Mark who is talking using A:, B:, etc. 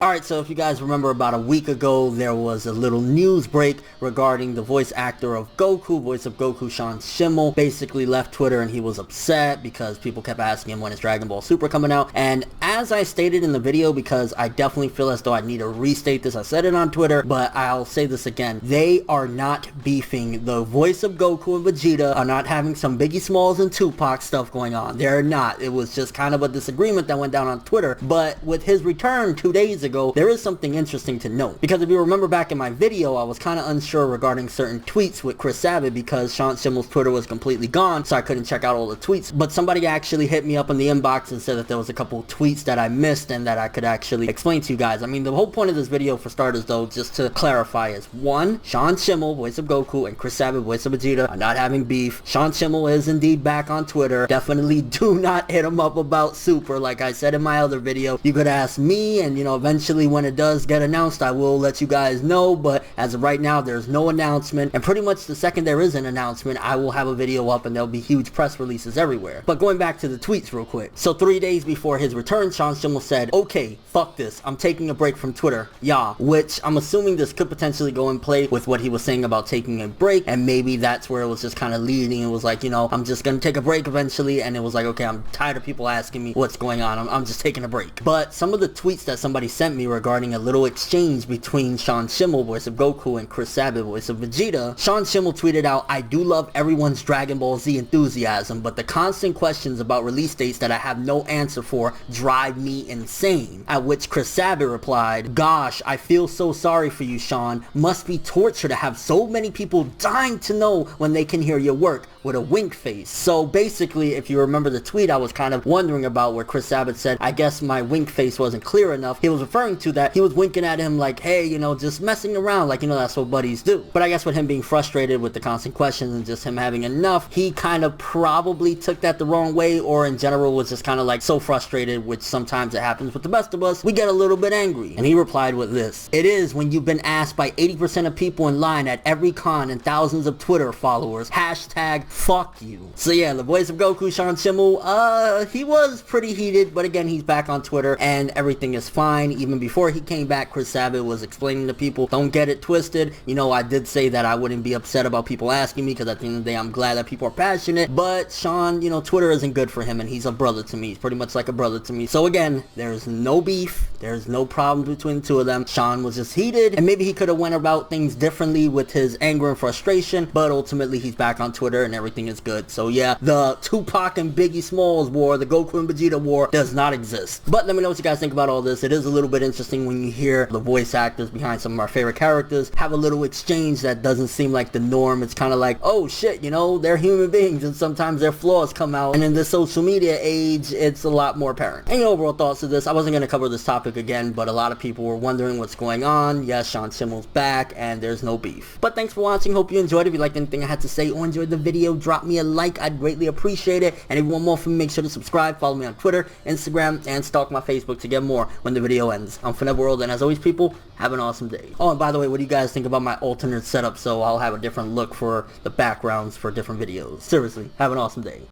A: Alright, so if you guys remember, about a week ago there was a little news break regarding the voice actor of Goku, voice of Goku, Sean Schemmel, basically left Twitter and he was upset because people kept asking him when is Dragon Ball Super coming out. And as I stated in the video, because I definitely feel as though I need to restate this, I said it on Twitter, but I'll say this again, they are not beefing. The voice of Goku and Vegeta are not having some Biggie Smalls and Tupac stuff going on. They're not. It was just kind of a disagreement that went down on Twitter. But with his return 2 days ago, there is something interesting to note, because if you remember back in my video, I was kind of unsure regarding certain tweets with Chris Sabat because Sean Schemmel's Twitter was completely gone, so I couldn't check out all the tweets. But somebody actually hit me up in the inbox and said that there was a couple tweets that I missed and that I could actually explain to you guys. I mean, the whole point of this video, for starters though, just to clarify, is one, Sean Schemmel, voice of Goku, and Chris Sabat, voice of Vegeta, are not having beef. Sean Schemmel is indeed back on Twitter. Definitely do not hit him up about Super. Like I said in my other video, you could ask me, and eventually when it does get announced, I will let you guys know. But as of right now, there's no announcement, and pretty much the second there is an announcement, I will have a video up and there'll be huge press releases everywhere. But going back to the tweets real quick, so 3 days before his return, Sean Schemmel said, okay, fuck this, I'm taking a break from Twitter, yeah, which I'm assuming this could potentially go in play with what he was saying about taking a break, and maybe that's where it was just kind of leading. It was like, I'm just gonna take a break eventually, and it was like, okay, I'm tired of people asking me what's going on, I'm just taking a break. But some of the tweets that somebody sent me regarding a little exchange between Sean Schemmel, voice of Goku, and Chris Sabat, voice of Vegeta, Sean Schemmel tweeted out, I do love everyone's Dragon Ball Z enthusiasm, but the constant questions about release dates that I have no answer for drive me insane. At which Chris Sabat replied, gosh, I feel so sorry for you, Sean. Must be torture to have so many people dying to know when they can hear your work, with a wink face. So basically, if you remember the tweet I was kind of wondering about, where Chris Sabat said, I guess my wink face wasn't clear enough, he was referring to that he was winking at him like, hey, just messing around, like, that's what buddies do. But I guess with him being frustrated with the constant questions and just him having enough, he kind of probably took that the wrong way, or in general was just kind of like so frustrated, which sometimes it happens with the best of us, we get a little bit angry. And he replied with this, it is when you've been asked by 80% of people in line at every con and thousands of Twitter followers, hashtag fuck you. So yeah, the voice of Goku, Sean Schemmel, he was pretty heated, but again, he's back on Twitter and everything is fine. Even before he came back, Chris Sabat was explaining to people, don't get it twisted. I did say that I wouldn't be upset about people asking me, because at the end of the day, I'm glad that people are passionate, but Sean, Twitter isn't good for him, and he's a brother to me. He's pretty much like a brother to me. So again, there's no beef, there's no problem between the two of them. Sean was just heated, and maybe he could have went about things differently with his anger and frustration, but ultimately he's back on Twitter and everything is good. So yeah, the Tupac and Biggie Smalls war, the Goku and Vegeta war, does not exist. But let me know what you guys think about all this. It is a little bit interesting when you hear the voice actors behind some of our favorite characters have a little exchange that doesn't seem like the norm. It's kind of like, oh shit, they're human beings and sometimes their flaws come out, and in this social media age, it's a lot more apparent. And your overall thoughts of this, I wasn't going to cover this topic again, but a lot of people were wondering what's going on. Yes, Sean Schemmel's back and there's no beef. But thanks for watching, hope you enjoyed. If you liked anything I had to say or enjoyed the video, drop me a like, I'd greatly appreciate it. And if you want more from me, make sure to subscribe, follow me on Twitter, Instagram, and stalk my Facebook to get more when the video ends. I'm ForneverWorld, and as always, people, have an awesome day. Oh, and by the way, what do you guys think about my alternate setup, so I'll have a different look for the backgrounds for different videos? Seriously, have an awesome day.